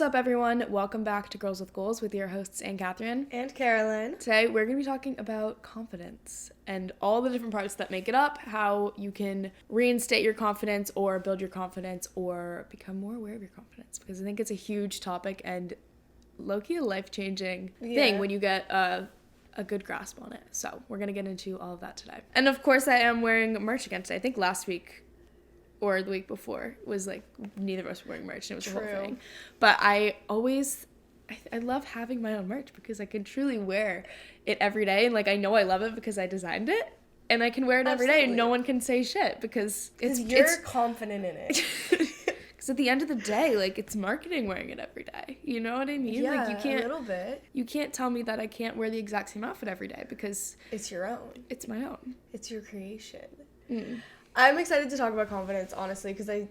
What's up, everyone? Welcome back to Girls with Goals with your hosts, Anne Catherine. And Carolyn. Today, we're going to be talking about confidence and all the different parts that make it up, how you can reinstate your confidence or build your confidence or become more aware of your confidence. Because I think it's a huge topic and low-key a life-changing thing when you get a good grasp on it. So we're going to get into all of that today. And of course, I am wearing merch again today. I think last week or the week before was like neither of us were wearing merch and it was a whole thing. But I love having my own merch because I can truly wear it every day, and like I know I love it because I designed it and I can wear it every day and no one can say shit because you're confident in it. Because at the end of the day, like, it's marketing wearing it every day. You know what I mean? Yeah, like, you can't, a little bit. You can't tell me that I can't wear the exact same outfit every day because it's your own. It's my own. It's your creation. I'm excited to talk about confidence, honestly, because I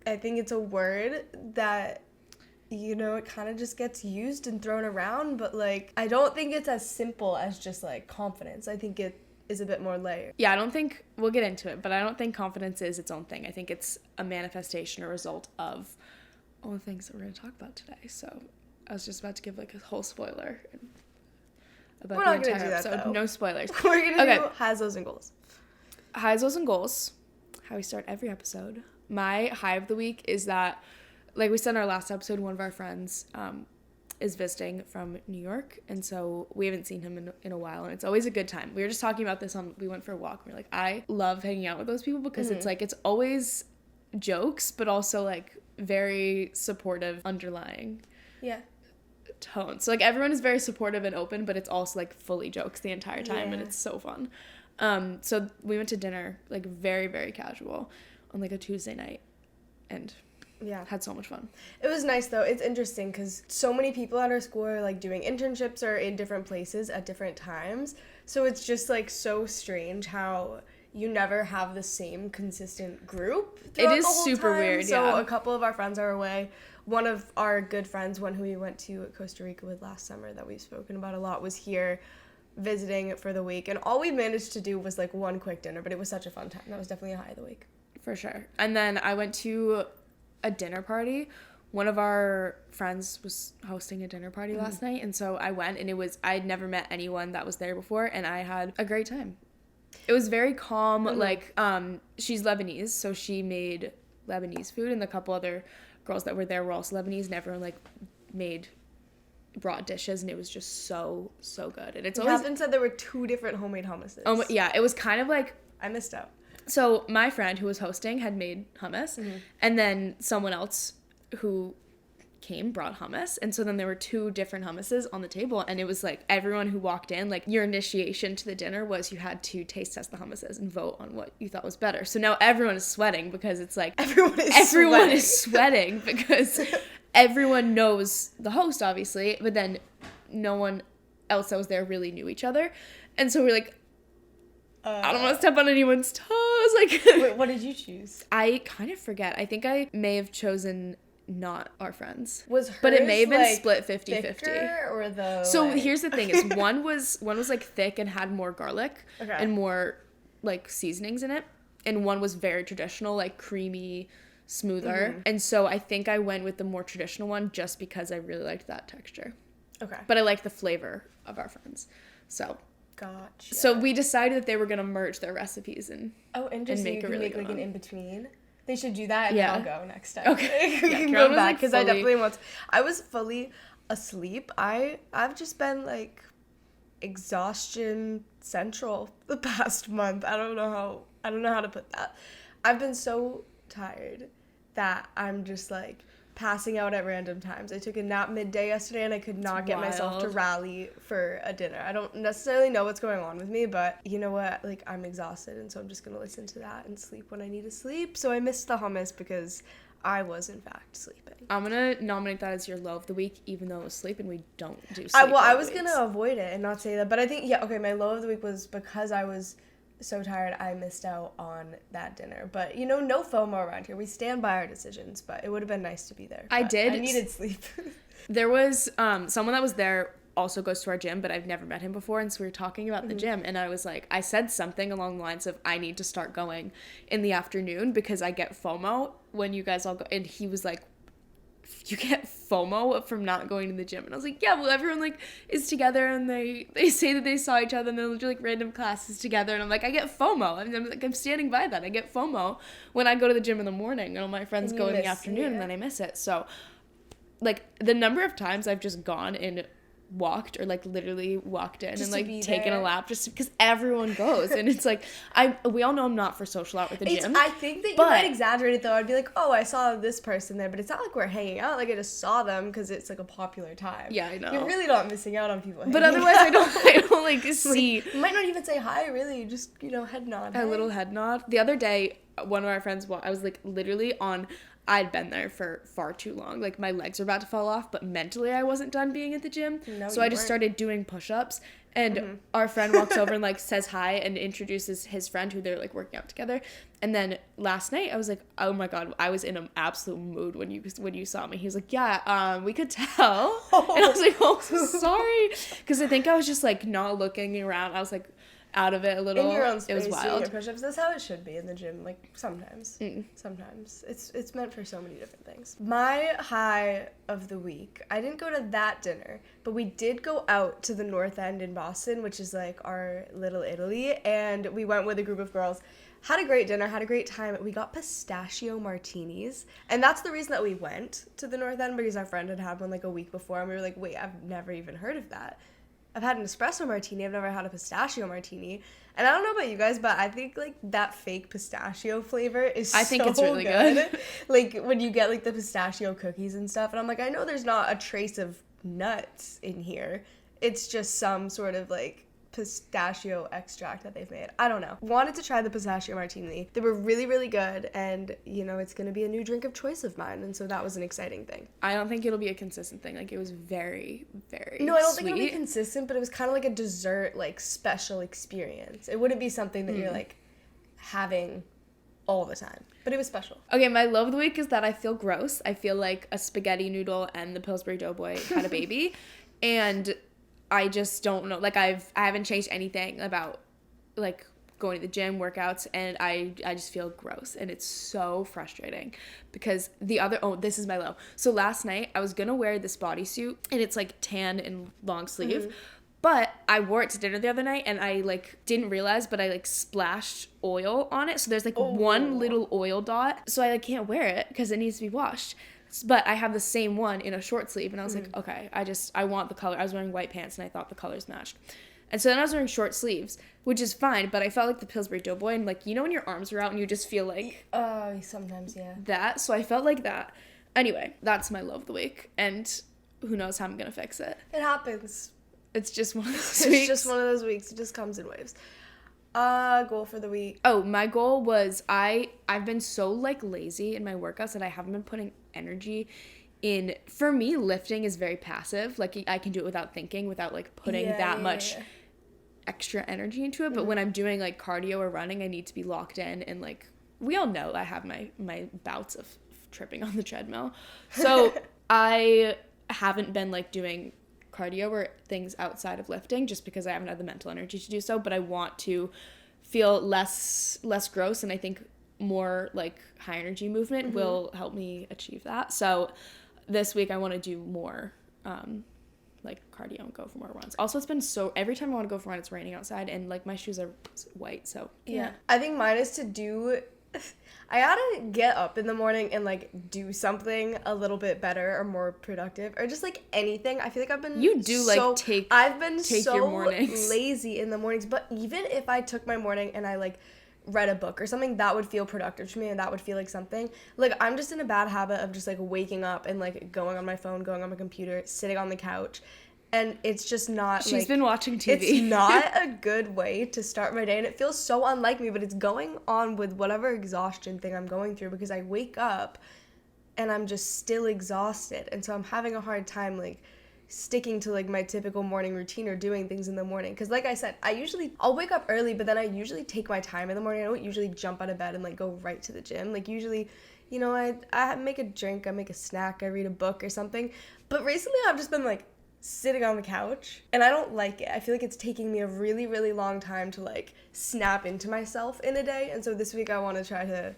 think it's a word that, you know, it kind of just gets used and thrown around, but, like, I don't think it's as simple as just, like, confidence. I think it is a bit more layered. Yeah, I don't think, we'll get into it, but I don't think confidence is its own thing. I think it's a manifestation or result of all the things that we're going to talk about today. So I was just about to give, like, a whole spoiler about we're the not going to do episode. that, though. No spoilers. We're going to do highs, lows, and goals. Highs, lows, and goals. How we start every episode. My high of the week is that, like we said in our last episode, one of our friends is visiting from New York, and so we haven't seen him in a while, and it's always a good time. We were just talking about this we went for a walk, and we were like, I love hanging out with those people because it's like, it's always jokes, but also like very supportive underlying tone. So like everyone is very supportive and open, but it's also like fully jokes the entire time, and it's so fun. So we went to dinner, like very, very casual on like a Tuesday night and had so much fun. It was nice though. It's interesting because so many people at our school are like doing internships or in different places at different times. So it's just like so strange how you never have the same consistent group. It is super weird, So a couple of our friends are away. One of our good friends, one who we went to Costa Rica with last summer that we've spoken about a lot, was here visiting for the week, and all we managed to do was like one quick dinner, but it was such a fun time. That was definitely a high of the week for sure. And then I went to a dinner party. One of our friends was hosting a dinner party last night, and so I went, and I'd never met anyone that was there before, and I had a great time. It was very calm. Like she's Lebanese, so she made Lebanese food, and the couple other girls that were there were also Lebanese, and everyone like brought dishes, and it was just so good. And it's always Catherine said there were 2 different homemade hummuses. Oh yeah, it was kind of like I missed out. So my friend who was hosting had made hummus, and then someone else who came brought hummus, and so then there were 2 different hummuses on the table, and it was like everyone who walked in, like your initiation to the dinner was you had to taste test the hummuses and vote on what you thought was better. So now everyone is sweating because it's like everyone is sweating because everyone knows the host, obviously, but then no one else that was there really knew each other. And so we're like, I don't want to step on anyone's toes. Like, wait, what did you choose? I kind of forget. I think I may have chosen not our friends. Was hers, but it may have been like, split 50-50. Or the So like... here's the thing is one was like thick and had more garlic and more like seasonings in it, and one was very traditional, like creamy, smoother. And so I think I went with the more traditional one just because I really liked that texture. Okay. But I liked the flavor of our friends. So gotcha. So we decided that they were gonna merge their recipes and interesting. And make really like an in between. They should do that, and then I'll go next time. Okay. We can go back because I definitely want to. I was fully asleep. I've just been like exhaustion central the past month. I don't know how to put that. I've been so tired that I'm just like passing out at random times. I took a nap midday yesterday, and I could not get myself to rally for a dinner. I don't necessarily know what's going on with me, but you know what? Like, I'm exhausted, and so I'm just going to listen to that and sleep when I need to sleep. So I missed the hummus because I was, in fact, sleeping. I'm going to nominate that as your low of the week, even though it was sleep, and we don't do sleep. I was going to avoid it and not say that, but I think, my low of the week was because I was so tired I missed out on that dinner. But, you know, no FOMO around here. We stand by our decisions, but it would have been nice to be there. I needed sleep. There was someone that was there also goes to our gym, but I've never met him before, and so we were talking about the gym, and I was like, I said something along the lines of, I need to start going in the afternoon because I get FOMO when you guys all go, and he was like, you get FOMO from not going to the gym. And I was like, yeah, well, everyone like is together and they say that they saw each other and they'll do like random classes together. And I'm like, I get FOMO. I'm standing by that. I get FOMO when I go to the gym in the morning and all my friends go in the afternoon and then I miss it. So like the number of times I've just gone and walked or like literally walked in just and like taken a lap just because everyone goes and it's like we all know I'm not for social out with the gym. I think that you might exaggerate it though. I'd be like, oh, I saw this person there, but it's not like we're hanging out. Like I just saw them because it's like a popular time. Yeah, I know. You're really not missing out on people. But otherwise, I don't like see. You might not even say hi. Really, just head nod. A little head nod. The other day, one of our friends, I was like literally on. I'd been there for far too long. Like, my legs were about to fall off, but mentally I wasn't done being at the gym. No, so I just started doing push-ups, and our friend walks over and, like, says hi and introduces his friend who they're, like, working out together. And then last night I was like, oh, my God, I was in an absolute mood when you saw me. He was like, yeah, we could tell. And I was like, oh, so sorry. Because I think I was just, like, not looking around. I was, like, out of it a little. In your own space, it was wild. Your push-ups. That's how it should be in the gym. Like sometimes, it's meant for so many different things. My high of the week. I didn't go to that dinner, but we did go out to the North End in Boston, which is like our little Italy, and we went with a group of girls. Had a great dinner, had a great time. We got pistachio martinis, and that's the reason that we went to the North End because our friend had one like a week before, and we were like, wait, I've never even heard of that. I've had an espresso martini. I've never had a pistachio martini. And I don't know about you guys, but I think, like, that fake pistachio flavor is I think it's really good. Like, when you get, like, the pistachio cookies and stuff. And I'm like, I know there's not a trace of nuts in here. It's just some sort of, like, pistachio extract that they've made. I don't know. Wanted to try the pistachio martini. They were really, really good, and it's going to be a new drink of choice of mine, and so that was an exciting thing. I don't think it'll be a consistent thing. Like, it was very, very No, I don't sweet. think it'll be consistent, but it was kind of like a dessert, like, special experience. It wouldn't be something that you're, like, having all the time. But it was special. Okay, my low of the week is that I feel gross. I feel like a spaghetti noodle and the Pillsbury Doughboy had a baby, and I just don't know. Like, I haven't changed anything about, like, going to the gym, workouts, and I just feel gross. And it's so frustrating because this is my low. So last night, I was going to wear this bodysuit, and it's, like, tan and long sleeve. But I wore it to dinner the other night, and I, like, didn't realize, but I, like, splashed oil on it. So there's, like, one little oil dot. So I, like, can't wear it because it needs to be washed. But I have the same one in a short sleeve, and I was like, okay, I want the color. I was wearing white pants, and I thought the colors matched. And so then I was wearing short sleeves, which is fine, but I felt like the Pillsbury Doughboy, and, like, when your arms are out and you just feel like... sometimes, yeah. That, so I felt like that. Anyway, that's my low of the week, and who knows how I'm gonna fix it. It happens. It's just one of those weeks. It's just one of those weeks. It just comes in waves. Goal for the week. Oh, my goal was I've been so, like, lazy in my workouts that I haven't been putting energy in. For me, lifting is very passive. Like, I can do it without thinking, without, like, putting that much extra energy into it. But when I'm doing, like, cardio or running, I need to be locked in. And, like, we all know I have my bouts of tripping on the treadmill. So I haven't been, like, doing cardio or things outside of lifting just because I haven't had the mental energy to do so, but I want to feel less gross, and I think more, like, high energy movement will help me achieve that. So this week I want to do more like cardio and go for more runs. Also, it's been every time I want to go for a run, it's raining outside, and, like, my shoes are white, so yeah. I think mine is to do I gotta get up in the morning and, like, do something a little bit better or more productive or just, like, anything. I feel like I've been I've been so your mornings. lazy in the mornings. But even if I took my morning and I, like, read a book or something, that would feel productive to me and that would feel like something. Like, I'm just in a bad habit of just, like, waking up and, like, going on my phone, going on my computer, sitting on the couch. And it's just not, She's been watching TV. It's not a good way to start my day. And it feels so unlike me, but it's going on with whatever exhaustion thing I'm going through because I wake up and I'm just still exhausted. And so I'm having a hard time, like, sticking to, like, my typical morning routine or doing things in the morning. Because, like I said, I'll wake up early, but then I usually take my time in the morning. I don't usually jump out of bed and, like, go right to the gym. Like, usually, I make a drink, I make a snack, I read a book or something. But recently I've just been, like, sitting on the couch, and I don't like it. I feel like it's taking me a really, really long time to, like, snap into myself in a day, and so this week I want to try to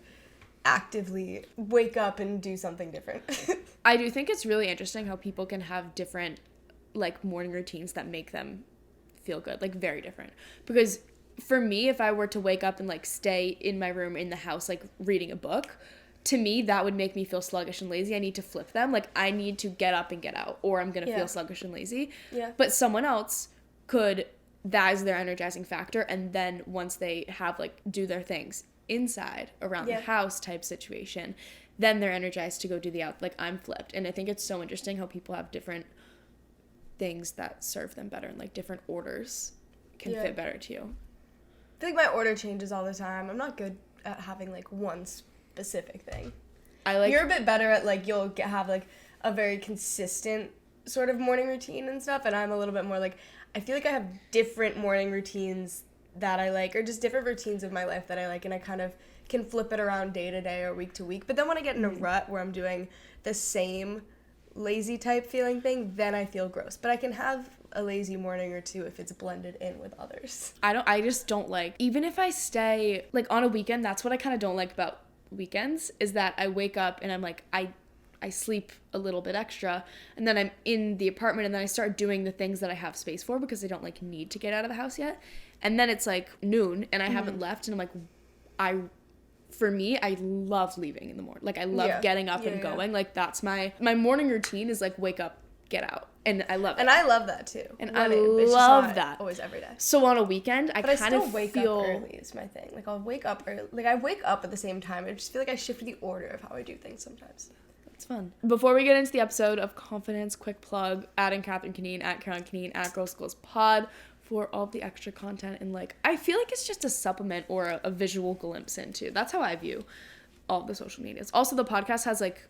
actively wake up and do something different. I do think it's really interesting how people can have different, like, morning routines that make them feel good, like, very different. Because for me, if I were to wake up and, like, stay in my room in the house, like, reading a book, to me, that would make me feel sluggish and lazy. I need to flip them. Like, I need to get up and get out, or I'm going to feel sluggish and lazy. Yeah. But someone else could, that is their energizing factor, and then once they have, like, do their things inside, around the house type situation, then they're energized to go do the out. Like, I'm flipped. And I think it's so interesting how people have different things that serve them better, and, like, different orders can fit better to you. I feel like my order changes all the time. I'm not good at having, like, one specific thing. You're a bit better at, like, you'll have, like, a very consistent sort of morning routine and stuff, and I'm a little bit more, like, I feel like I have different morning routines that I like, or just different routines of my life that I like, and I kind of can flip it around day to day or week to week. But then when I get in a rut where I'm doing the same lazy type feeling thing, then I feel gross. But I can have a lazy morning or two if it's blended in with others. I just don't like, even if I stay, like, on a weekend, that's what I kind of don't like about weekends, is that I wake up and I'm like, I sleep a little bit extra, and then I'm in the apartment, and then I start doing the things that I have space for because I don't, like, need to get out of the house yet. And then it's, like, noon, and I haven't left, and I'm like, for me, I love leaving in the morning. Like, I love getting up and going. Like, that's my morning routine is, like, wake up, get out. And I love it. And I love that, too. And I love that. Always every day. So on a weekend, I kind of feel... But I still wake up early is my thing. Like, I'll wake up early. Like, I wake up at the same time. I just feel like I shift the order of how I do things sometimes. It's fun. Before we get into the episode of confidence, quick plug, adding Catherine Canine, at Caroline Canine, at Girls Schools Pod for all the extra content. And, like, I feel like it's just a supplement or a visual glimpse into. That's how I view all the social medias. Also, the podcast has, like,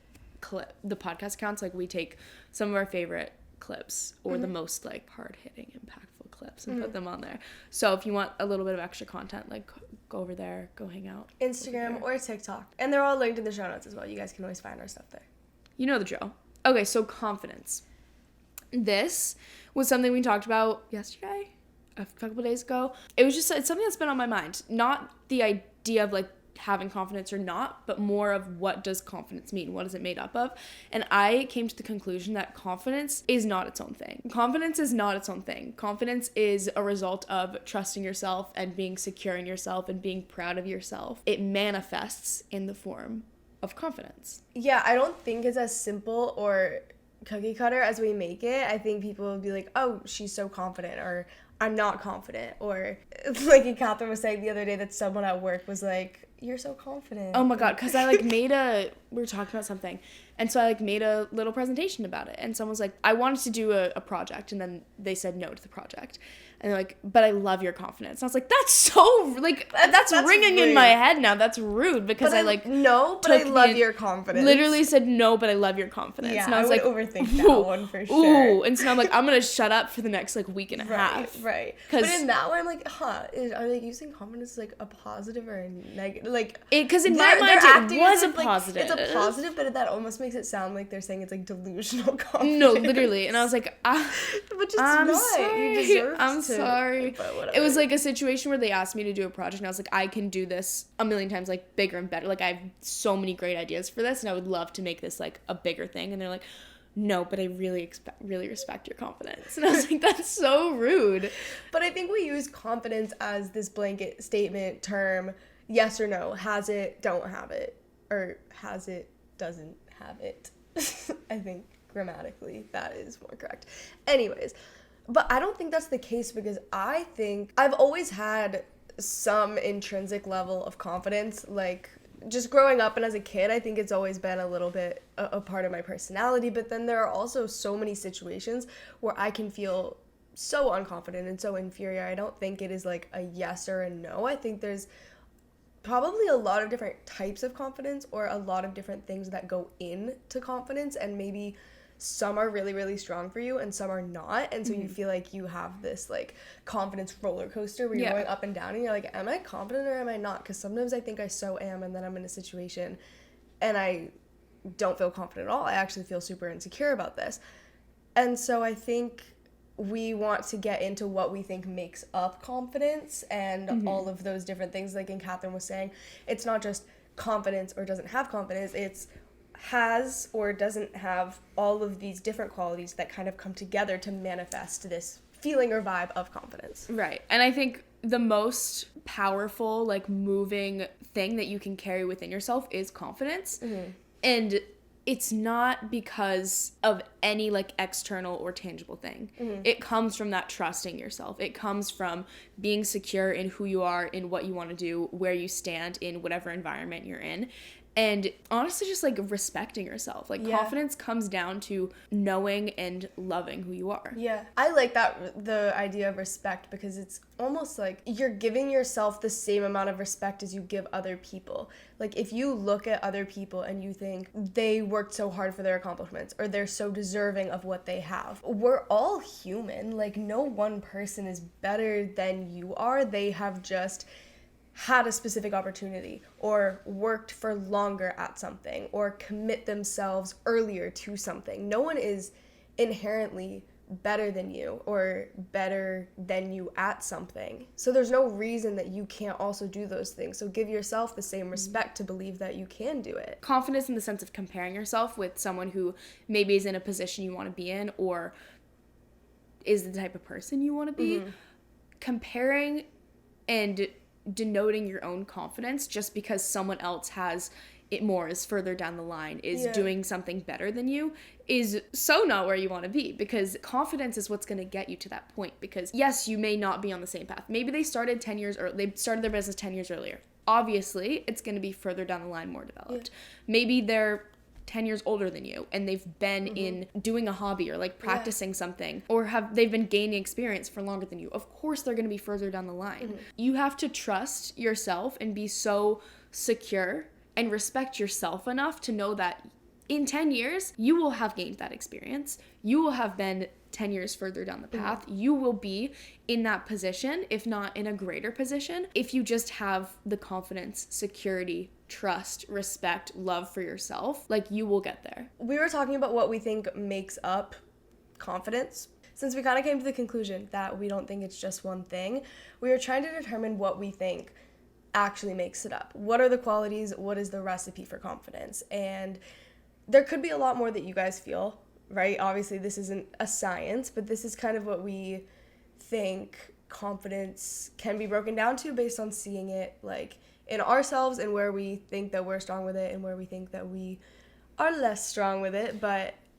the podcast accounts, like, we take some of our favorite clips or the most, like, hard-hitting, impactful clips and put them on there. So if you want a little bit of extra content, like, go over there, go hang out. Instagram or TikTok. And they're all linked in the show notes as well. You guys can always find our stuff there. You know the drill. Okay, so confidence. This was something we talked about yesterday, a couple of days ago. It's something that's been on my mind. Not the idea of, like, having confidence or not, but more of what does confidence mean? What is it made up of? And I came to the conclusion that confidence is not its own thing. Confidence is not its own thing. Confidence is a result of trusting yourself and being secure in yourself and being proud of yourself. It manifests in the form of confidence. Yeah, I don't think it's as simple or cookie cutter as we make it. I think people will be like, oh, she's so confident, or I'm not confident, or like Catherine was saying the other day that someone at work was like, you're so confident. Oh my God, because I, like, we were talking about something, and so I, like, made a little presentation about it, and someone's like, I wanted to do a project, and then they said no to the project. And they're like, but I love your confidence. And I was like, that's so, like, that's ringing rude in my head now. That's rude, because I like... No, but I love your confidence. Literally said, no, but I love your confidence. Yeah, and I was would like, overthink that one for sure. Ooh. And so now I'm like, I'm going to shut up for the next, like, week and a half. Right. But in that one, I'm like, are they using confidence as, like, a positive or a negative? Like... Because in my mind, it was a positive. Like, it's a positive, but that almost makes it sound like they're saying it's, like, delusional confidence. No, literally. And I was like, but just I'm not. Sorry. You deserve I'm to. Sorry. It was like a situation where they asked me to do a project, and I was like, I can do this a million times, like, bigger and better. Like, I have so many great ideas for this, and I would love to make this, like, a bigger thing. And they're like, no, but I really respect your confidence. And I was like, that's so rude. But I think we use confidence as this blanket statement term, yes or no, has it, don't have it, or has it, doesn't have it. I think grammatically that is more correct. Anyways, but I don't think that's the case, because I think I've always had some intrinsic level of confidence, like, just growing up and as a kid, I think it's always been a little bit a part of my personality. But then there are also so many situations where I can feel so unconfident and so inferior. I don't think it is like a yes or a no. I think there's probably a lot of different types of confidence, or a lot of different things that go into confidence, and maybe some are really, really strong for you and some are not. And so you feel like you have this, like, confidence roller coaster where you're going up and down, and you're like, am I confident or am I not? Because sometimes I think I so am, and then I'm in a situation and I don't feel confident at all. I actually feel super insecure about this. And so I think we want to get into what we think makes up confidence and all of those different things. Like Catherine was saying, it's not just confidence or doesn't have confidence, it's has or doesn't have all of these different qualities that kind of come together to manifest this feeling or vibe of confidence. Right. And I think the most powerful, like, moving thing that you can carry within yourself is confidence. Mm-hmm. And it's not because of any, like, external or tangible thing. Mm-hmm. It comes from that trusting yourself. It comes from being secure in who you are, in what you want to do, where you stand in whatever environment you're in. And honestly, just, like, respecting yourself. Like, confidence comes down to knowing and loving who you are. Yeah. I like that, the idea of respect, because it's almost like you're giving yourself the same amount of respect as you give other people. Like, if you look at other people and you think they worked so hard for their accomplishments, or they're so deserving of what they have, we're all human. Like, no one person is better than you are. They have just had a specific opportunity, or worked for longer at something, or commit themselves earlier to something. No one is inherently better than you or better than you at something. So there's no reason that you can't also do those things. So give yourself the same respect to believe that you can do it. Confidence in the sense of comparing yourself with someone who maybe is in a position you want to be in, or is the type of person you want to be. Mm-hmm. Comparing and denoting your own confidence just because someone else has it more, is further down the line, is doing something better than you, is so not where you want to be, because confidence is what's going to get you to that point. Because yes, you may not be on the same path. Maybe they started 10 years or they started their business 10 years earlier. Obviously, it's going to be further down the line, more developed. Maybe they're 10 years older than you and they've been in doing a hobby or, like, practicing something, or they've been gaining experience for longer than you. Of course they're going to be further down the line. You have to trust yourself and be so secure and respect yourself enough to know that in 10 years you will have gained that experience. You will have been 10 years further down the path. You will be in that position, if not in a greater position, if you just have the confidence, security, trust, respect, love for yourself. Like, you will get there. We were talking about what we think makes up confidence. Since we kind of came to the conclusion that we don't think it's just one thing, we were trying to determine what we think actually makes it up. What are the qualities? What is the recipe for confidence? And there could be a lot more that you guys feel, right? Obviously, this isn't a science, but this is kind of what we think confidence can be broken down to based on seeing it, like, in ourselves, and where we think that we're strong with it and where we think that we are less strong with it.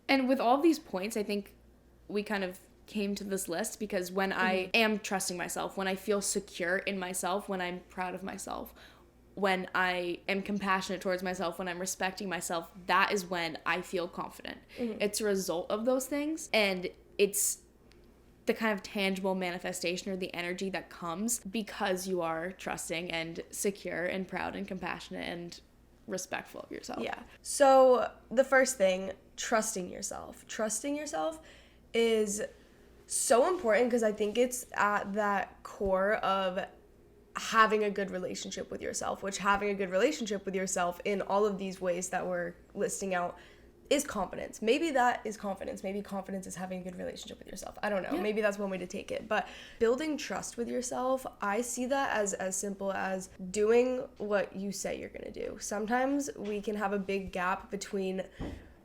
And with all these points, I think we kind of came to this list because when I am trusting myself, when I feel secure in myself, when I'm proud of myself, when I am compassionate towards myself, when I'm respecting myself, that is when I feel confident. It's a result of those things, and it's the kind of tangible manifestation or the energy that comes because you are trusting and secure and proud and compassionate and respectful of yourself. Yeah. So the first thing, trusting yourself. Trusting yourself is so important because I think it's at that core of having a good relationship with yourself, which having a good relationship with yourself in all of these ways that we're listing out is confidence. Maybe that is confidence. Maybe confidence is having a good relationship with yourself. I don't know. Yeah. Maybe that's one way to take it. But building trust with yourself, I see that as simple as doing what you say you're going to do. Sometimes we can have a big gap between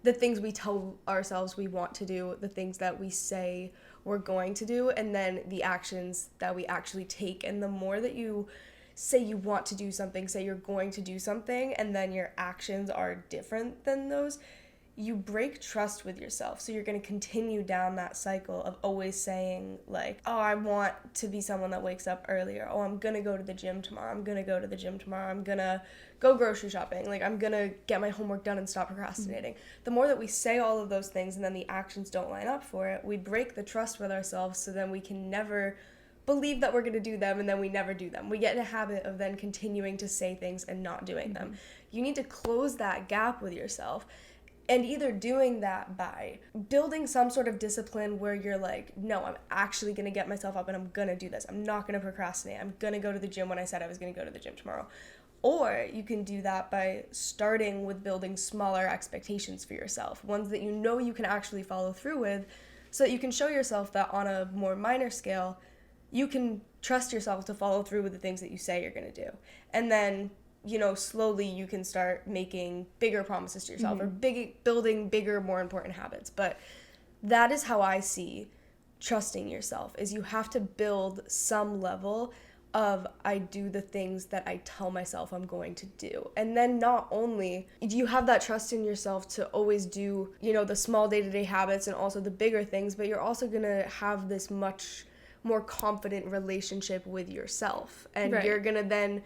the things we tell ourselves we want to do, the things that we say we're going to do, and then the actions that we actually take. And the more that you say you want to do something, say you're going to do something, and then your actions are different than those, you break trust with yourself. So you're going to continue down that cycle of always saying, like, oh, I want to be someone that wakes up earlier. Oh, I'm going to go to the gym tomorrow. I'm going to go to the gym tomorrow. I'm going to go grocery shopping. Like, I'm going to get my homework done and stop procrastinating. The more that we say all of those things and then the actions don't line up for it, we break the trust with ourselves, so then we can never believe that we're going to do them, and then we never do them. We get in a habit of then continuing to say things and not doing them. You need to close that gap with yourself. And either doing that by building some sort of discipline where you're like, no, I'm actually going to get myself up and I'm going to do this. I'm not going to procrastinate. I'm going to go to the gym when I said I was going to go to the gym tomorrow. Or you can do that by starting with building smaller expectations for yourself, ones that you know you can actually follow through with, so that you can show yourself that on a more minor scale, you can trust yourself to follow through with the things that you say you're going to do. And then slowly you can start making bigger promises to yourself or building bigger, more important habits. But that is how I see trusting yourself, is you have to build some level of I do the things that I tell myself I'm going to do. And then not only do you have that trust in yourself to always do, the small day-to-day habits and also the bigger things, but you're also going to have this much more confident relationship with yourself. And you're going to then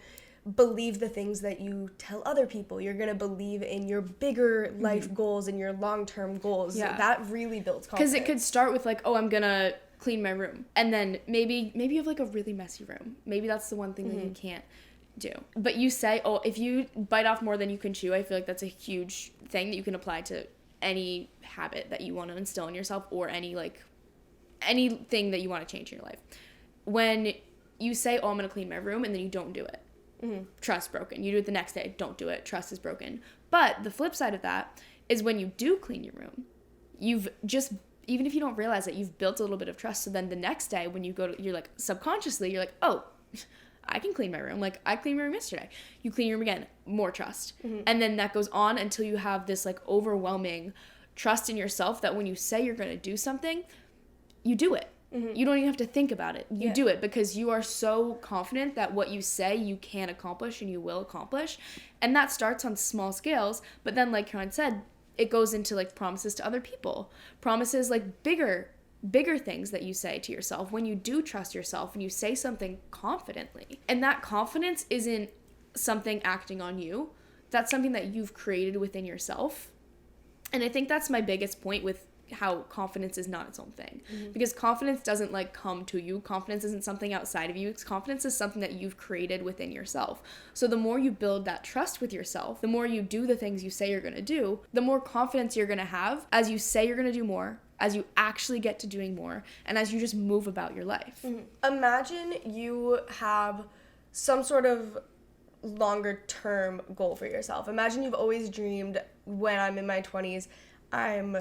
believe the things that you tell other people. You're going to believe in your bigger life goals and your long-term goals. Yeah. That really builds confidence. Because it could start with like, oh, I'm going to clean my room. And then maybe you have like a really messy room. Maybe that's the one thing that you can't do. But you say, oh, if you bite off more than you can chew, I feel like that's a huge thing that you can apply to any habit that you want to instill in yourself, or anything that you want to change in your life. When you say, oh, I'm going to clean my room, and then you don't do it. Trust broken. You do it the next day, don't do it, trust is broken. But the flip side of that is when you do clean your room, you've just, even if you don't realize it, you've built a little bit of trust. So then the next day when you go to, you're like, subconsciously, you're like, oh, I can clean my room. Like, I cleaned my room yesterday. You clean your room again, more trust. And then that goes on until you have this like overwhelming trust in yourself that when you say you're going to do something, you do it. You don't even have to think about it. You do it because you are so confident that what you say you can accomplish and you will accomplish. And that starts on small scales. But then, like Karen said, it goes into like promises to other people. Promises like bigger things that you say to yourself when you do trust yourself and you say something confidently. And that confidence isn't something acting on you. That's something that you've created within yourself. And I think that's my biggest point with how confidence is not its own thing. Because confidence doesn't like come to you. Confidence isn't something outside of you. Confidence is something that you've created within yourself. So the more you build that trust with yourself, the more you do the things you say you're going to do, the more confidence you're going to have as you say you're going to do more, as you actually get to doing more, and as you just move about your life. Imagine you have some sort of longer term goal for yourself. Imagine you've always dreamed, when I'm in my 20s, I'm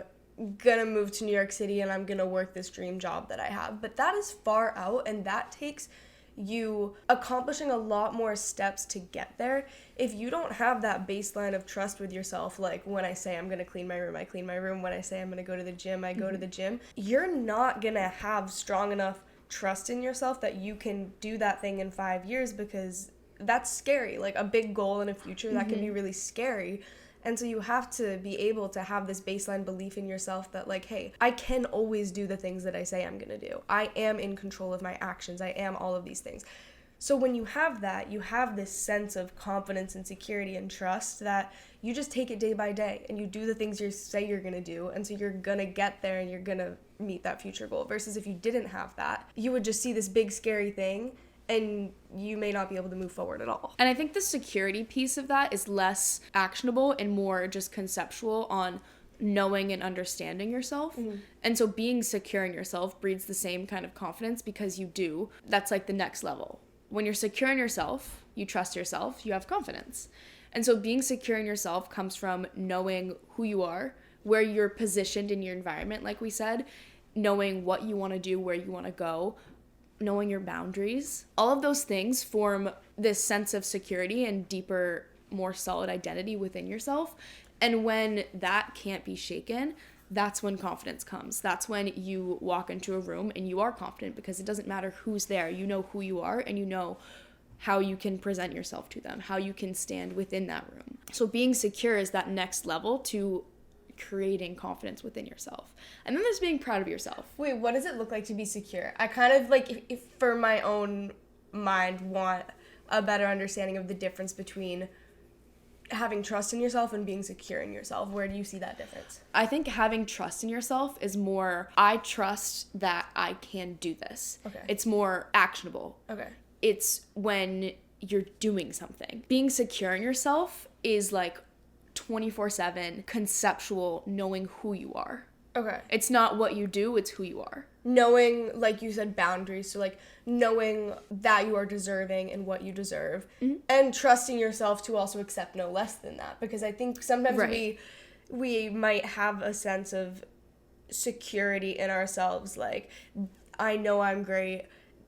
gonna move to New York City and I'm gonna work this dream job that I have. But that is far out, and that takes you accomplishing a lot more steps to get there. If you don't have that baseline of trust with yourself, like when I say I'm gonna clean my room, I clean my room. When I say I'm gonna go to the gym, I go to the gym. You're not gonna have strong enough trust in yourself that you can do that thing in 5 years, because that's scary. Like a big goal in a future, that can be really scary. And so you have to be able to have this baseline belief in yourself that like, hey, I can always do the things that I say I'm going to do. I am in control of my actions. I am all of these things. So when you have that, you have this sense of confidence and security and trust that you just take it day by day and you do the things you say you're going to do. And so you're going to get there and you're going to meet that future goal. Versus if you didn't have that, you would just see this big scary thing and you may not be able to move forward at all. And I think the security piece of that is less actionable and more just conceptual on knowing and understanding yourself. And so being secure in yourself breeds the same kind of confidence, because you do. That's like the next level. When you're secure in yourself, you trust yourself, you have confidence. And so being secure in yourself comes from knowing who you are, where you're positioned in your environment, like we said, knowing what you want to do, where you want to go, knowing your boundaries. All of those things form this sense of security and deeper, more solid identity within yourself. And when that can't be shaken, that's when confidence comes. That's when you walk into a room and you are confident, because it doesn't matter who's there. You know who you are and you know how you can present yourself to them, how you can stand within that room. So being secure is that next level to creating confidence within yourself. And then there's being proud of yourself. Wait, what does it look like to be secure? I kind of like, if for my own mind, want a better understanding of the difference between having trust in yourself and being secure in yourself. Where do you see that difference? I think having trust in yourself is more, I trust that I can do this. Okay. It's more actionable. Okay. It's when you're doing something. Being secure in yourself is like 24/7 conceptual, knowing who you are. Okay. It's not what you do, it's who you are. Knowing, like you said, boundaries. So like knowing that you are deserving and what you deserve, and trusting yourself to also accept no less than that. Because I think sometimes we might have a sense of security in ourselves. Like, I know I'm great.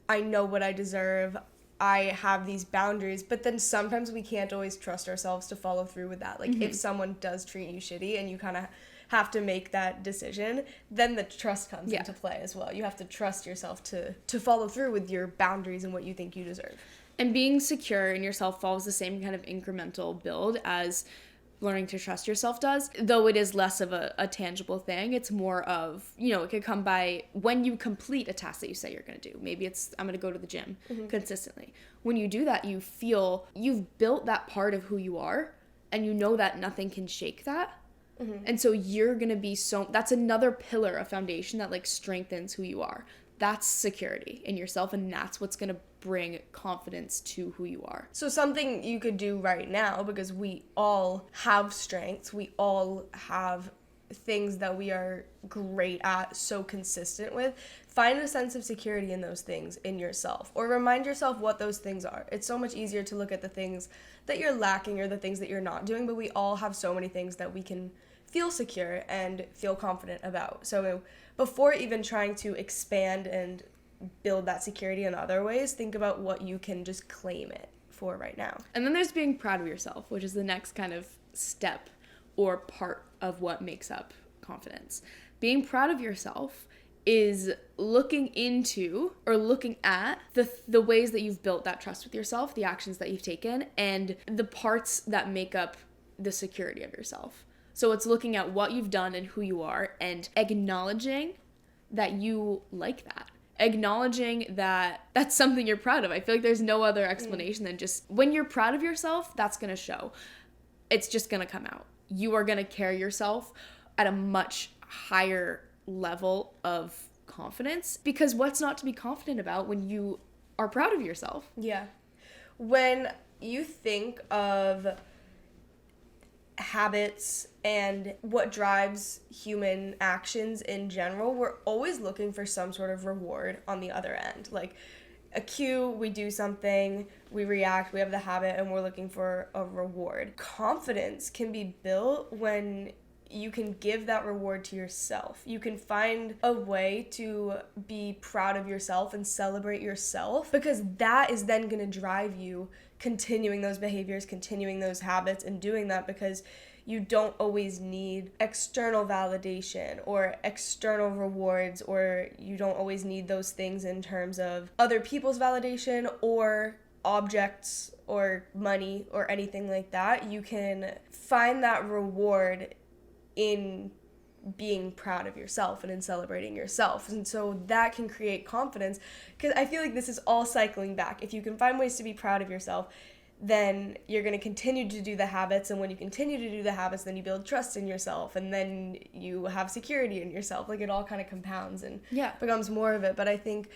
I know what I deserve. I have these boundaries, but then sometimes we can't always trust ourselves to follow through with that. Like, if someone does treat you shitty and you kind of have to make that decision, then the trust comes into play as well. You have to trust yourself to follow through with your boundaries and what you think you deserve. And being secure in yourself follows the same kind of incremental build as learning to trust yourself does, though it is less of a tangible thing. It's more of, it could come by when you complete a task that you say you're going to do. Maybe it's, I'm going to go to the gym consistently. When you do that, you feel you've built that part of who you are, and you know that nothing can shake that. And so you're going to be that's another pillar of foundation that like strengthens who you are. That's security in yourself, and that's what's going to bring confidence to who you are. So something you could do right now, because we all have strengths, we all have things that we are great at, so consistent with, find a sense of security in those things in yourself, or remind yourself what those things are. It's so much easier to look at the things that you're lacking or the things that you're not doing, but we all have so many things that we can feel secure and feel confident about. So before even trying to expand and build that security in other ways, think about what you can just claim it for right now. And then there's being proud of yourself, which is the next kind of step or part of what makes up confidence. Being proud of yourself is looking into or looking at the ways that you've built that trust with yourself, the actions that you've taken, and the parts that make up the security of yourself. So it's looking at what you've done and who you are, and acknowledging that you like that. Acknowledging that that's something you're proud of. I feel like there's no other explanation than just when you're proud of yourself, that's going to show. It's just going to come out. You are going to carry yourself at a much higher level of confidence, because what's not to be confident about when you are proud of yourself? Yeah. When you think of habits and what drives human actions in general, we're always looking for some sort of reward on the other end. Like a cue, we do something, we react, we have the habit, and we're looking for a reward. Confidence can be built when you can give that reward to yourself. You can find a way to be proud of yourself and celebrate yourself, because that is then going to drive you continuing those behaviors, continuing those habits, and doing that, because you don't always need external validation or external rewards, or you don't always need those things in terms of other people's validation or objects or money or anything like that. You can find that reward in being proud of yourself and in celebrating yourself. And so that can create confidence, because I feel like this is all cycling back. If you can find ways to be proud of yourself, then you're going to continue to do the habits, and when you continue to do the habits, then you build trust in yourself, and then you have security in yourself. Like, it all kind of compounds and becomes more of it. But I think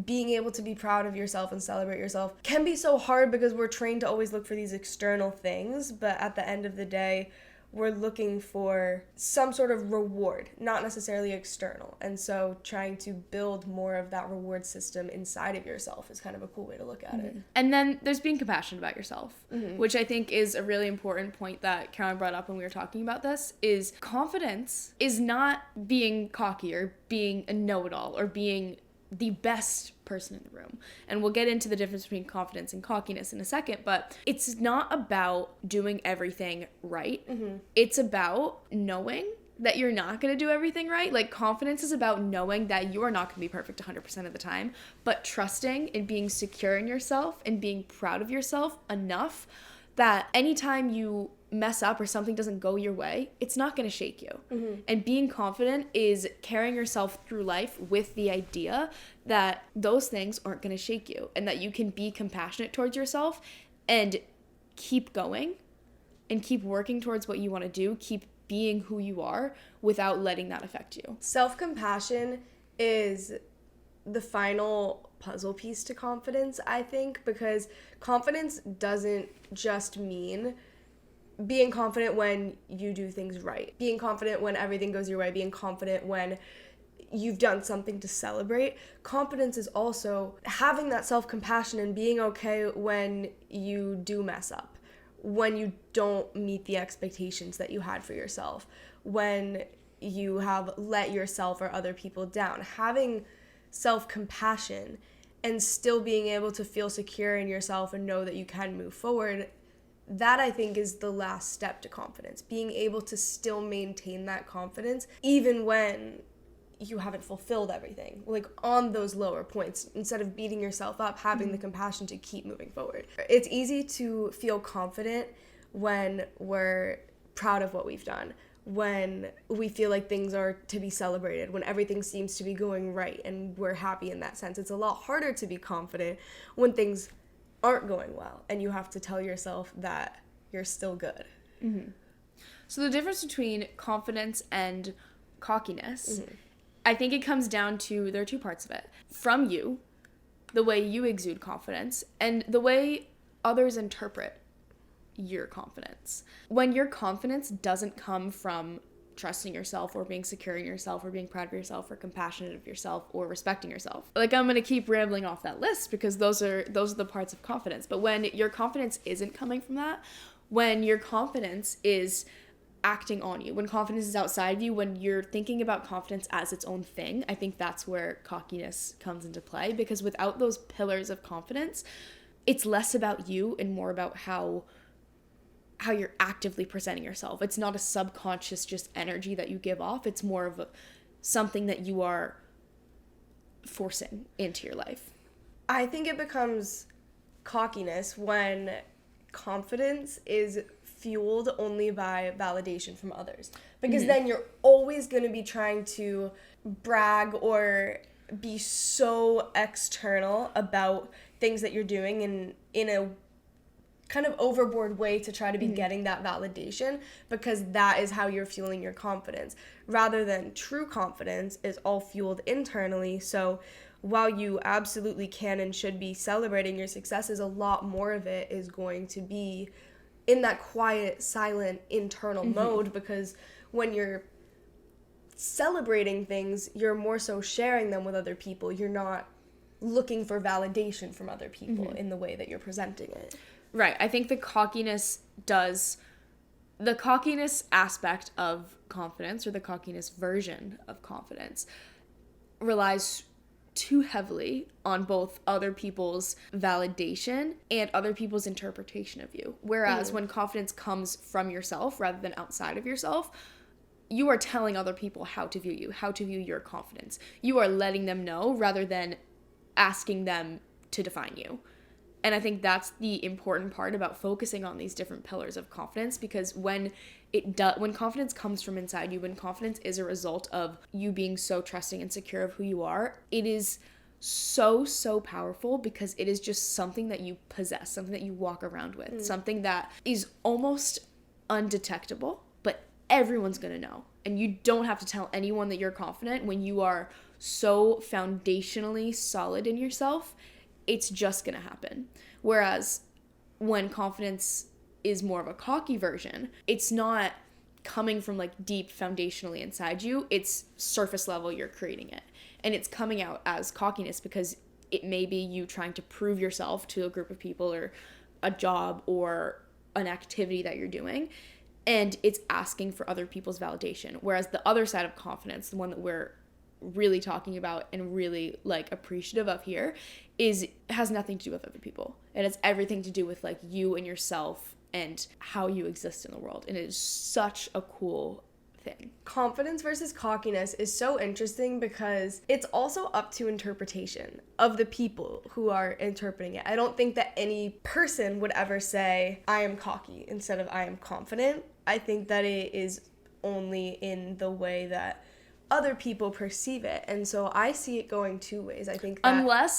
being able to be proud of yourself and celebrate yourself can be so hard, because we're trained to always look for these external things, but at the end of the day, we're looking for some sort of reward, not necessarily external. And so trying to build more of that reward system inside of yourself is kind of a cool way to look at it. And then there's being compassionate about yourself, which I think is a really important point that Caroline brought up when we were talking about this, is confidence is not being cocky or being a know-it-all or being the best person in the room. And we'll get into the difference between confidence and cockiness in a second, but it's not about doing everything right. It's about knowing that you're not going to do everything right. Like, confidence is about knowing that you are not going to be perfect 100% of the time, but trusting and being secure in yourself and being proud of yourself enough that anytime you mess up or something doesn't go your way, it's not going to shake you. And being confident is carrying yourself through life with the idea that those things aren't going to shake you, and that you can be compassionate towards yourself and keep going and keep working towards what you want to do, keep being who you are without letting that affect you. Self-compassion is the final puzzle piece to confidence, I think, because confidence doesn't just mean being confident when you do things right, being confident when everything goes your way, being confident when you've done something to celebrate. Confidence is also having that self-compassion and being okay when you do mess up, when you don't meet the expectations that you had for yourself, when you have let yourself or other people down. Having self-compassion and still being able to feel secure in yourself and know that you can move forward, that I think is the last step to confidence. Being able to still maintain that confidence even when you haven't fulfilled everything, like on those lower points, instead of beating yourself up, having the compassion to keep moving forward. It's easy to feel confident when we're proud of what we've done, when we feel like things are to be celebrated, when everything seems to be going right and we're happy in that sense. It's a lot harder to be confident when things aren't going well and you have to tell yourself that you're still good. Mm-hmm. So the difference between confidence and cockiness, I think it comes down to, there are two parts of it. From you, the way you exude confidence, and the way others interpret your confidence. When your confidence doesn't come from trusting yourself or being secure in yourself or being proud of yourself or compassionate of yourself or respecting yourself. Like, I'm going to keep rambling off that list because those are the parts of confidence. But when your confidence isn't coming from that, when your confidence is acting on you, when confidence is outside of you, when you're thinking about confidence as its own thing, I think that's where cockiness comes into play, because without those pillars of confidence, it's less about you and more about how you're actively presenting yourself. It's not a subconscious just energy that you give off. It's more of something that you are forcing into your life. I think it becomes cockiness when confidence is fueled only by validation from others. Because then you're always going to be trying to brag or be so external about things that you're doing in a kind of overboard way to try to be getting that validation, because that is how you're fueling your confidence, rather than true confidence is all fueled internally. So while you absolutely can and should be celebrating your successes, a lot more of it is going to be in that quiet, silent, internal mode, because when you're celebrating things, you're more so sharing them with other people. You're not looking for validation from other people in the way that you're presenting it. Right. I think the cockiness aspect of confidence, or the cockiness version of confidence, relies too heavily on both other people's validation and other people's interpretation of you. Whereas when confidence comes from yourself rather than outside of yourself, you are telling other people how to view you, how to view your confidence. You are letting them know rather than asking them to define you. And I think that's the important part about focusing on these different pillars of confidence, because when confidence comes from inside you, when confidence is a result of you being so trusting and secure of who you are, it is so, so powerful, because it is just something that you possess, something that you walk around with, something that is almost undetectable, but everyone's going to know. And you don't have to tell anyone that you're confident when you are so foundationally solid in yourself. It's just going to happen. Whereas when confidence is more of a cocky version, it's not coming from like deep foundationally inside you. It's surface level, you're creating it. And it's coming out as cockiness because it may be you trying to prove yourself to a group of people or a job or an activity that you're doing. And it's asking for other people's validation. Whereas the other side of confidence, the one that we're really talking about and really like appreciative of here, has nothing to do with other people. It has everything to do with like you and yourself and how you exist in the world. And it is such a cool thing. Confidence versus cockiness is so interesting because it's also up to interpretation of the people who are interpreting it. I don't think that any person would ever say, I am cocky instead of I am confident. I think that it is only in the way that other people perceive it. And so I see it going two ways. I think that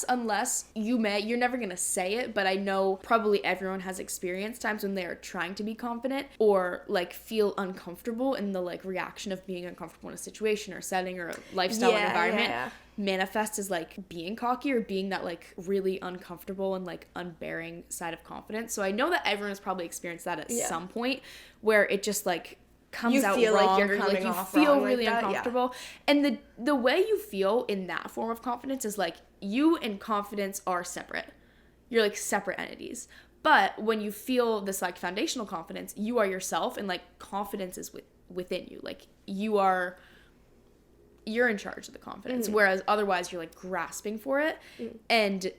unless you're never gonna say it, but I know probably everyone has experienced times when they are trying to be confident or like feel uncomfortable, and the like reaction of being uncomfortable in a situation or setting or a lifestyle or environment manifests as like being cocky or being that like really uncomfortable and like unbearing side of confidence. So I know that everyone has probably experienced that at some point where it just like comes out wrong, like you're or like you feel really uncomfortable. And the way you feel in that form of confidence is like you and confidence are separate. You're like separate entities. But when you feel this like foundational confidence, you are yourself, and like confidence is within you. Like you are you're in charge of the confidence, whereas otherwise you're like grasping for it. And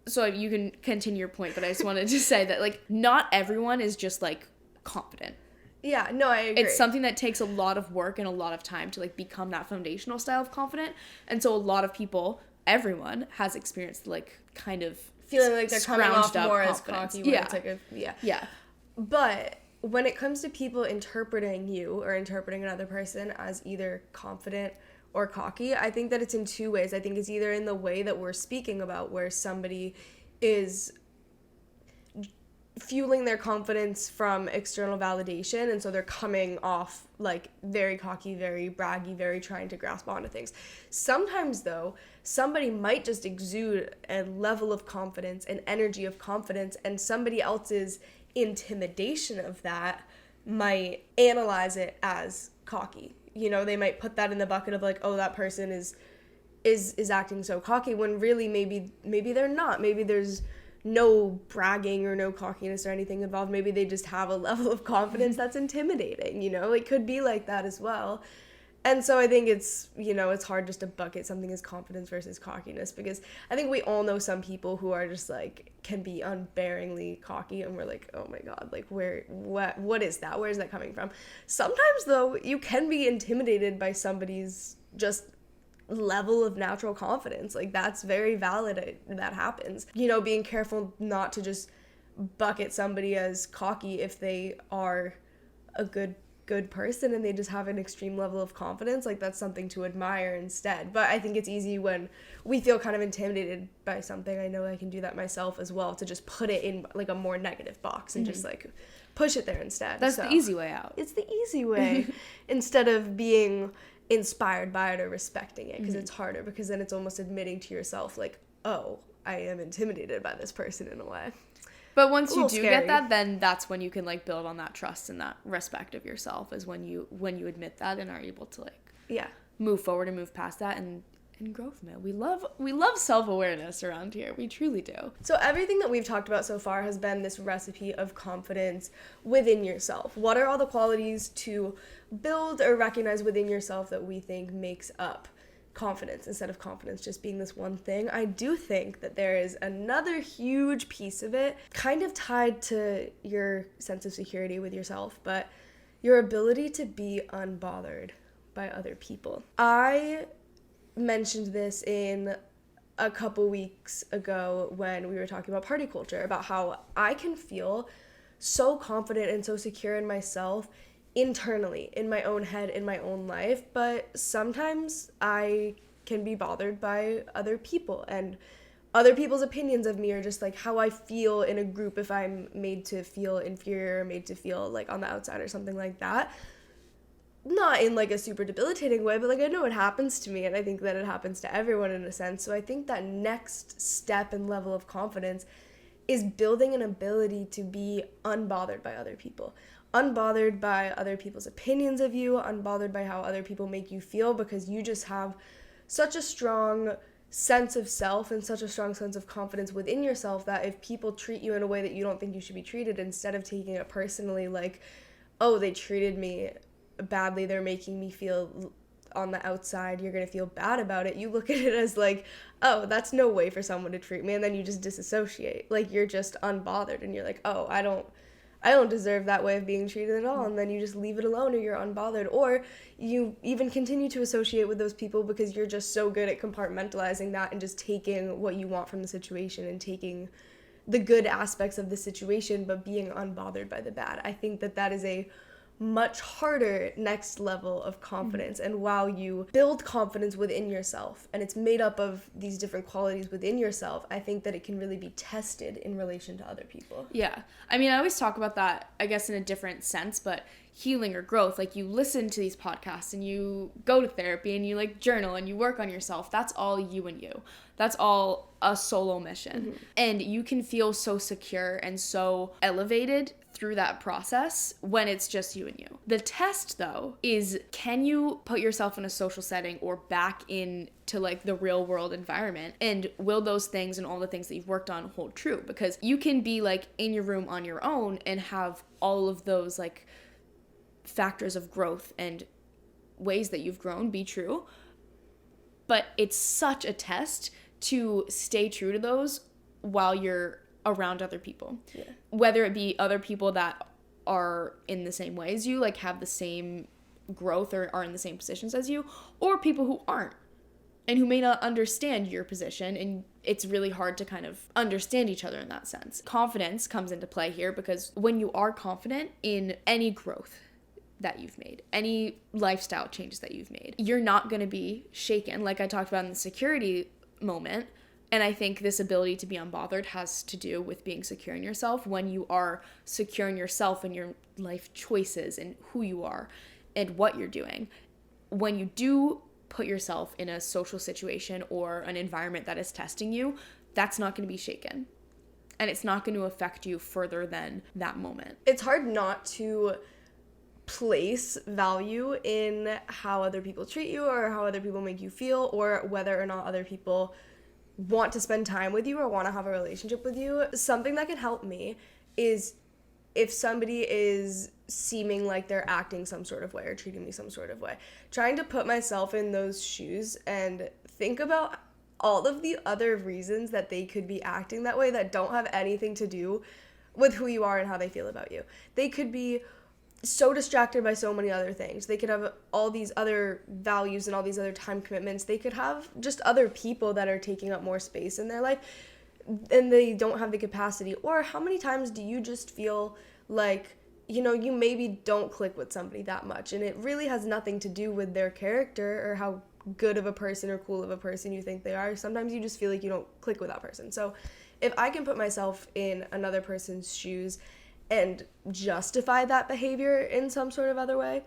so you can continue your point, but I just wanted to say that like not everyone is just like confident. Yeah, no, I agree. It's something that takes a lot of work and a lot of time to like become that foundational style of confident. And so a lot of people, everyone has experienced like kind of feeling like they're coming off more confidence. as cocky. When it's like yeah. But when it comes to people interpreting you or interpreting another person as either confident or cocky, I think that it's in two ways. I think it's either in the way that we're speaking about, where somebody is fueling their confidence from external validation, and so they're coming off like very cocky, very braggy, very trying to grasp onto things. Sometimes though, somebody might just exude a level of confidence, an energy of confidence, and somebody else's intimidation of that might analyze it as cocky. You know, they might put that in the bucket of like, oh, that person is acting so cocky, when really maybe they're not. Maybe there's no bragging or no cockiness or anything involved. Maybe they just have a level of confidence that's intimidating, you know? It could be like that as well. And so I think it's, you know, it's hard just to bucket something as confidence versus cockiness, because I think we all know some people who are just like, can be unbearingly cocky, and we're like, oh my God, like what is that? Where is that coming from? Sometimes though, you can be intimidated by somebody's just level of natural confidence. Like that's very valid. That happens. You know, being careful not to just bucket somebody as cocky if they are a good person and they just have an extreme level of confidence. Like that's something to admire instead. But I think it's easy when we feel kind of intimidated by something. I know I can do that myself as well, to just put it in like a more negative box and just like push it there instead. That's the easy way out. It's the easy way instead of being inspired by it or respecting it, because it's harder, because then it's almost admitting to yourself like, oh, I am intimidated by this person in a way. But once you do get that, then that's when you can like build on that trust and that respect of yourself, is when you admit that and are able to like move forward and move past that and grow from it. We love self-awareness around here. We truly do. So everything that we've talked about so far has been this recipe of confidence within yourself. What are all the qualities to build or recognize within yourself that we think makes up confidence, instead of confidence just being this one thing? I do think that there is another huge piece of it, kind of tied to your sense of security with yourself, but your ability to be unbothered by other people. I mentioned this in a couple weeks ago when we were talking about party culture, about how I can feel so confident and so secure in myself internally, in my own head, in my own life, but sometimes I can be bothered by other people and other people's opinions of me, or just like how I feel in a group if I'm made to feel inferior, made to feel like on the outside or something like that. Not in like a super debilitating way, but like I know it happens to me, and I think that it happens to everyone in a sense. So I think that next step and level of confidence is building an ability to be unbothered by other people. Unbothered by other people's opinions of you, unbothered by how other people make you feel, because you just have such a strong sense of self and such a strong sense of confidence within yourself that if people treat you in a way that you don't think you should be treated, instead of taking it personally like, oh, they treated me badly, they're making me feel on the outside, you're gonna feel bad about it, you look at it as like, oh, that's no way for someone to treat me, and then you just disassociate. Like you're just unbothered and you're like, oh, I don't deserve that way of being treated at all, and then you just leave it alone, or you're unbothered, or you even continue to associate with those people because you're just so good at compartmentalizing that and just taking what you want from the situation and taking the good aspects of the situation but being unbothered by the bad. I think that is a much harder next level of confidence. And while you build confidence within yourself, and it's made up of these different qualities within yourself, I think that it can really be tested in relation to other people. Yeah. I mean, I always talk about that, I guess, in a different sense, but healing or growth, like you listen to these podcasts and you go to therapy and you like journal and you work on yourself. That's all you and you. That's all a solo mission. And you can feel so secure and so elevated through that process when it's just you and you. The test though is, can you put yourself in a social setting or back into like the real world environment, and will those things and all the things that you've worked on hold true? Because you can be like in your room on your own and have all of those like factors of growth and ways that you've grown be true. But it's such a test to stay true to those while you're around other people. Yeah. Whether it be other people that are in the same way as you, like have the same growth or are in the same positions as you, or people who aren't and who may not understand your position, and it's really hard to kind of understand each other in that sense. Confidence comes into play here, because when you are confident in any growth that you've made, any lifestyle changes that you've made, you're not going to be shaken, like I talked about in the security moment. And I think this ability to be unbothered has to do with being secure in yourself. When you are secure in yourself and your life choices and who you are and what you're doing, when you do put yourself in a social situation or an environment that is testing you, that's not going to be shaken. And it's not going to affect you further than that moment. It's hard not to place value in how other people treat you or how other people make you feel, or whether or not other people want to spend time with you or want to have a relationship with you. Something that can help me is if somebody is seeming like they're acting some sort of way or treating me some sort of way, trying to put myself in those shoes and think about all of the other reasons that they could be acting that way that don't have anything to do with who you are and how they feel about you. They could be so distracted by so many other things. They could have all these other values and all these other time commitments. They could have just other people that are taking up more space in their life, and they don't have the capacity. Or how many times do you just feel like, you know, you maybe don't click with somebody that much, and it really has nothing to do with their character or how good of a person or cool of a person you think they are. Sometimes you just feel like you don't click with that person. So if I can put myself in another person's shoes and justify that behavior in some sort of other way,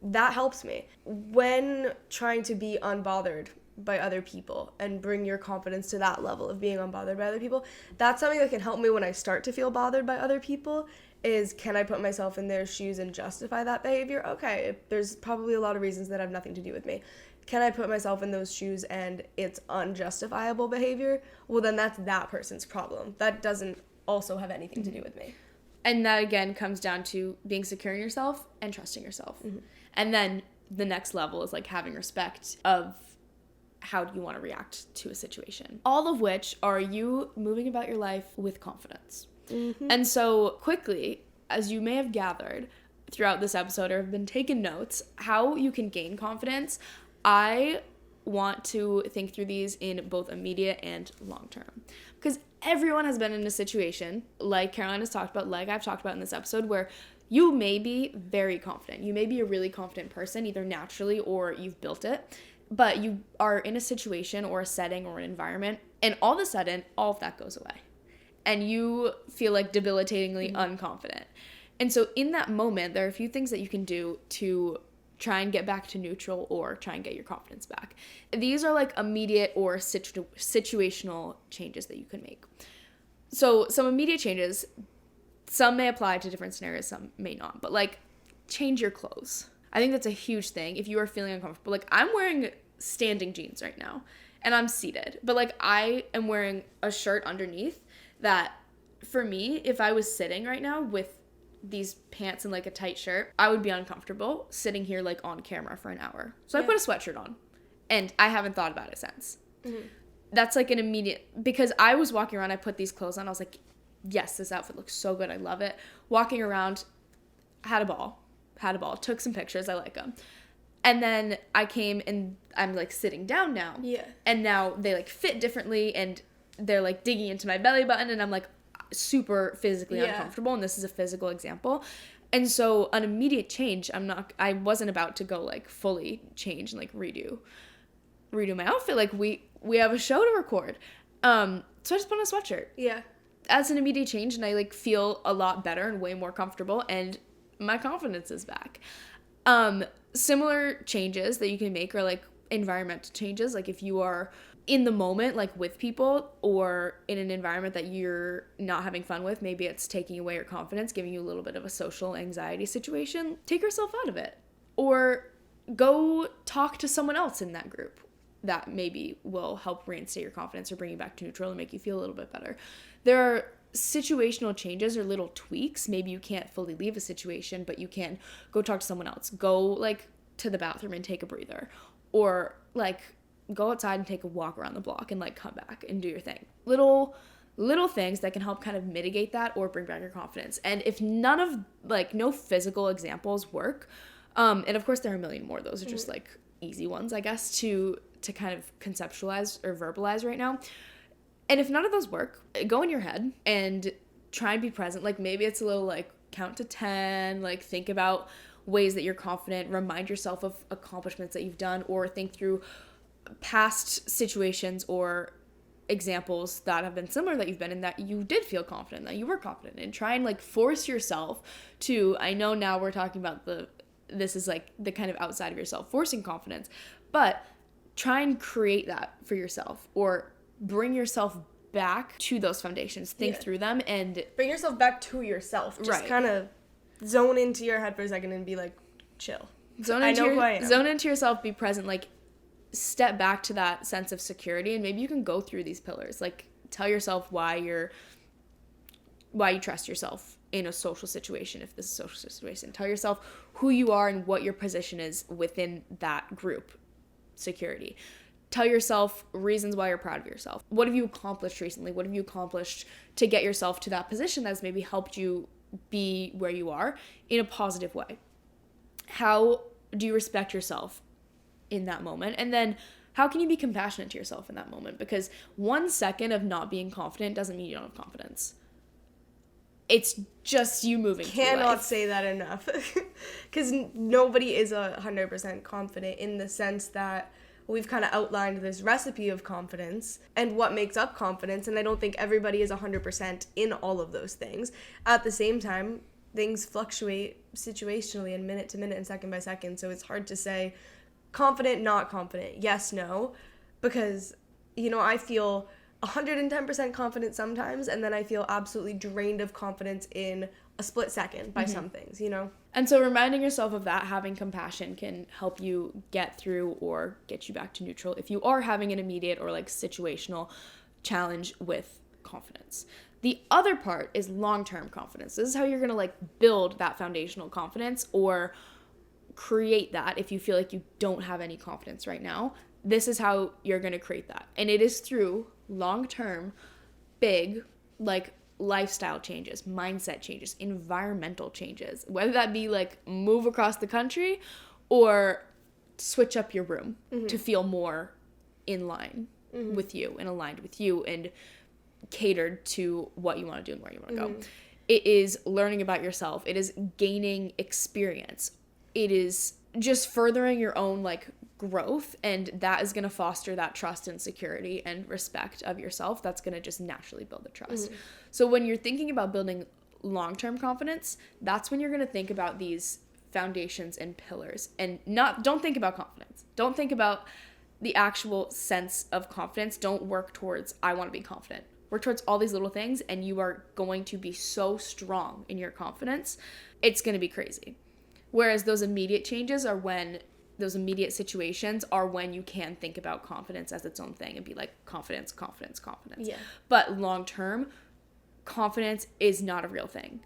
that helps me. When trying to be unbothered by other people and bring your confidence to that level of being unbothered by other people, that's something that can help me when I start to feel bothered by other people. Is, can I put myself in their shoes and justify that behavior? Okay, there's probably a lot of reasons that have nothing to do with me. Can I put myself in those shoes and it's unjustifiable behavior? Well, then that's that person's problem. That doesn't also have anything to do with me. And that, again, comes down to being secure in yourself and trusting yourself. Mm-hmm. And then the next level is, like, having respect of how do you want to react to a situation. All of which are you moving about your life with confidence. Mm-hmm. And so, quickly, as you may have gathered throughout this episode or have been taking notes, how you can gain confidence, I want to think through these in both immediate and long term. Because everyone has been in a situation, like Caroline has talked about, like I've talked about in this episode, where you may be very confident. You may be a really confident person, either naturally or you've built it, but you are in a situation or a setting or an environment, and all of a sudden, all of that goes away. And you feel like debilitatingly unconfident. And so in that moment, there are a few things that you can do to try and get back to neutral or try and get your confidence back. These are like immediate or situational changes that you can make. So some immediate changes, some may apply to different scenarios, some may not, but like change your clothes. I think that's a huge thing if you are feeling uncomfortable. Like I'm wearing standing jeans right now and I'm seated, but like I am wearing a shirt underneath that for me, if I was sitting right now with these pants and like a tight shirt, I would be uncomfortable sitting here like on camera for an hour. So I put a sweatshirt on and I haven't thought about it since. Mm-hmm. That's like an immediate, because I was walking around, I put these clothes on, I was like, yes, this outfit looks so good, I love it. Walking around, had a ball, took some pictures, I like them. And then I came and I'm like sitting down now. Yeah. And now they like fit differently and they're like digging into my belly button and I'm like super physically uncomfortable, and this is a physical example. And so an immediate change, I wasn't about to go like fully change and like redo my outfit. Like we have a show to record. So I just put on a sweatshirt. Yeah. That's an immediate change and I like feel a lot better and way more comfortable and my confidence is back. Similar changes that you can make are like environmental changes. Like if you are in the moment, like with people or in an environment that you're not having fun with, maybe it's taking away your confidence, giving you a little bit of a social anxiety situation, take yourself out of it. Or go talk to someone else in that group that maybe will help reinstate your confidence or bring you back to neutral and make you feel a little bit better. There are situational changes or little tweaks. Maybe you can't fully leave a situation, but you can go talk to someone else. Go like to the bathroom and take a breather, or like go outside and take a walk around the block and like come back and do your thing. Little things that can help kind of mitigate that or bring back your confidence. And if none of, like, no physical examples work, and of course there are a million more, those are just like easy ones, I guess, to kind of conceptualize or verbalize right now. And if none of those work, go in your head and try and be present. Like, maybe it's a little like count to 10, like think about ways that you're confident, remind yourself of accomplishments that you've done, or think through past situations or examples that have been similar that you've been in that you did feel confident, that you were confident in. Try and like force yourself to, I know now we're talking about this is like the kind of outside of yourself, forcing confidence, but try and create that for yourself, or bring yourself back to those foundations, think through them, and bring yourself back to yourself. Just kind of zone into your head for a second and be like, chill. Zone into yourself, be present, like step back to that sense of security, and maybe you can go through these pillars. Like, tell yourself why you trust yourself in a social situation, if this is a social situation. Tell yourself who you are and what your position is within that group. Security. Tell yourself reasons why you're proud of yourself. What have you accomplished recently? What have you accomplished to get yourself to that position that's maybe helped you be where you are in a positive way? How do you respect yourself in that moment? And then how can you be compassionate to yourself in that moment? Because 1 second of not being confident doesn't mean you don't have confidence. It's just you moving through life. Cannot say that enough. Because nobody is 100% confident, in the sense that we've kind of outlined this recipe of confidence and what makes up confidence, and I don't think everybody is 100% in all of those things. At the same time, things fluctuate situationally and minute to minute and second by second, so it's hard to say confident, not confident, yes, no, because, you know, I feel 110% confident sometimes, and then I feel absolutely drained of confidence in a split second by some things, you know? And so reminding yourself of that, having compassion, can help you get through or get you back to neutral if you are having an immediate or like situational challenge with confidence. The other part is long-term confidence. This is how you're going to like build that foundational confidence, or create that if you feel like you don't have any confidence right now. This is how you're going to create that. And it is through long-term, big, like lifestyle changes, mindset changes, environmental changes, whether that be like move across the country or switch up your room to feel more in line with you and aligned with you and catered to what you want to do and where you want to go. It is learning about yourself. It is gaining experience. It is just furthering your own like growth, and that is going to foster that trust and security and respect of yourself. That's going to just naturally build the trust. So when you're thinking about building long-term confidence, that's when you're going to think about these foundations and pillars, and don't think about confidence. Don't think about the actual sense of confidence. Don't work towards, I want to be confident. Work towards all these little things, and you are going to be so strong in your confidence. It's going to be crazy. Whereas those immediate changes are when those immediate situations are when you can think about confidence as its own thing and be like, confidence. Yeah. But long term, confidence is not a real thing.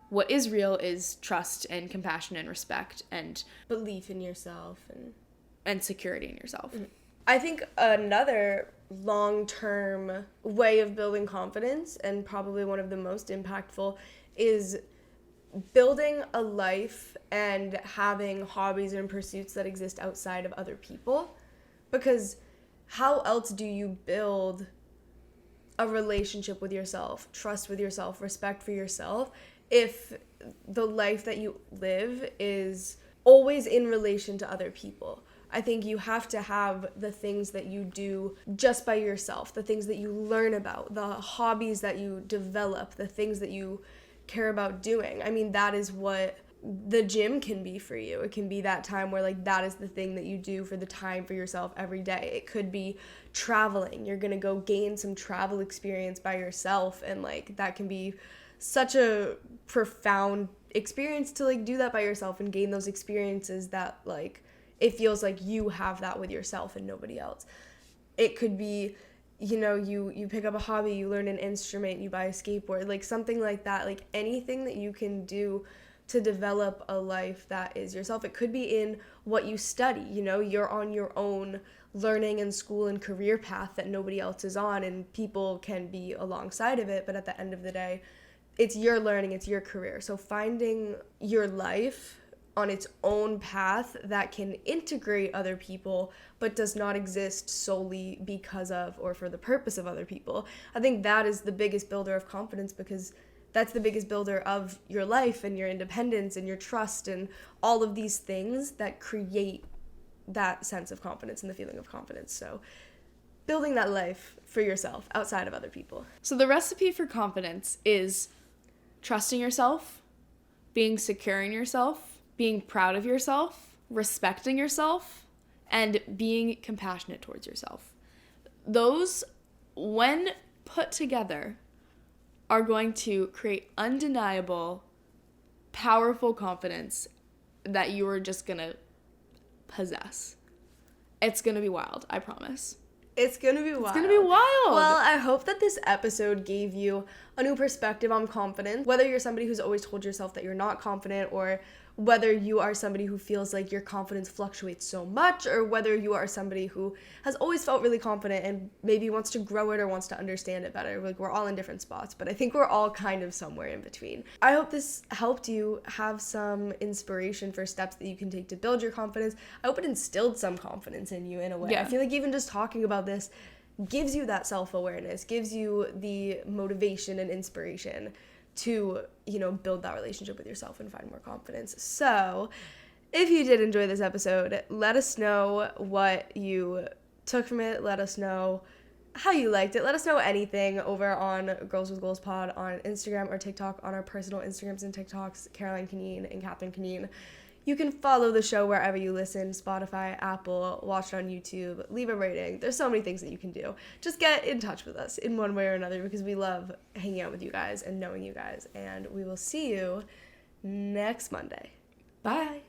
What is real is trust and compassion and respect and belief in yourself and security in yourself. I think another long-term way of building confidence, and probably one of the most impactful, is building a life and having hobbies and pursuits that exist outside of other people. Because how else do you build a relationship with yourself, trust with yourself, respect for yourself, if the life that you live is always in relation to other people? I think you have to have the things that you do just by yourself, the things that you learn about, the hobbies that you develop, the things that you care about doing. I mean, that is what the gym can be for you. It can be that time where like that is the thing that you do for the time for yourself every day. It could be traveling. You're gonna go gain some travel experience by yourself, and like that can be such a profound experience to like do that by yourself and gain those experiences that like it feels like you have that with yourself and nobody else. It could be, you know, you pick up a hobby, you learn an instrument, you buy a skateboard, like something like that, like anything that you can do to develop a life that is yourself. It could be in what you study. You know, you're on your own learning and school and career path that nobody else is on, and people can be alongside of it, but at the end of the day, it's your learning, it's your career. So finding your life on its own path that can integrate other people but does not exist solely because of or for the purpose of other people. I think that is the biggest builder of confidence, because that's the biggest builder of your life and your independence and your trust and all of these things that create that sense of confidence and the feeling of confidence. So building that life for yourself outside of other people. So the recipe for confidence is trusting yourself, being secure in yourself, being proud of yourself, respecting yourself, and being compassionate towards yourself. Those, when put together, are going to create undeniable, powerful confidence that you are just going to possess. It's going to be wild, I promise. It's going to be wild. It's going to be wild. Well, I hope that this episode gave you a new perspective on confidence. Whether you're somebody who's always told yourself that you're not confident, or whether you are somebody who feels like your confidence fluctuates so much, or whether you are somebody who has always felt really confident and maybe wants to grow it or wants to understand it better. Like, we're all in different spots, but I think we're all kind of somewhere in between. I hope this helped you have some inspiration for steps that you can take to build your confidence. I hope it instilled some confidence in you in a way. Yeah. I feel like even just talking about this gives you that self-awareness, gives you the motivation and inspiration to, you know, build that relationship with yourself and find more confidence. So if you did enjoy this episode, let us know what you took from it. Let us know how you liked it. Let us know anything over on Girls with Goals Pod on Instagram or TikTok, on our personal Instagrams and TikToks, Caroline Canine and Catherine Canine. You can follow the show wherever you listen, Spotify, Apple, watch it on YouTube, leave a rating. There's so many things that you can do. Just get in touch with us in one way or another, because we love hanging out with you guys and knowing you guys. And we will see you next Monday. Bye.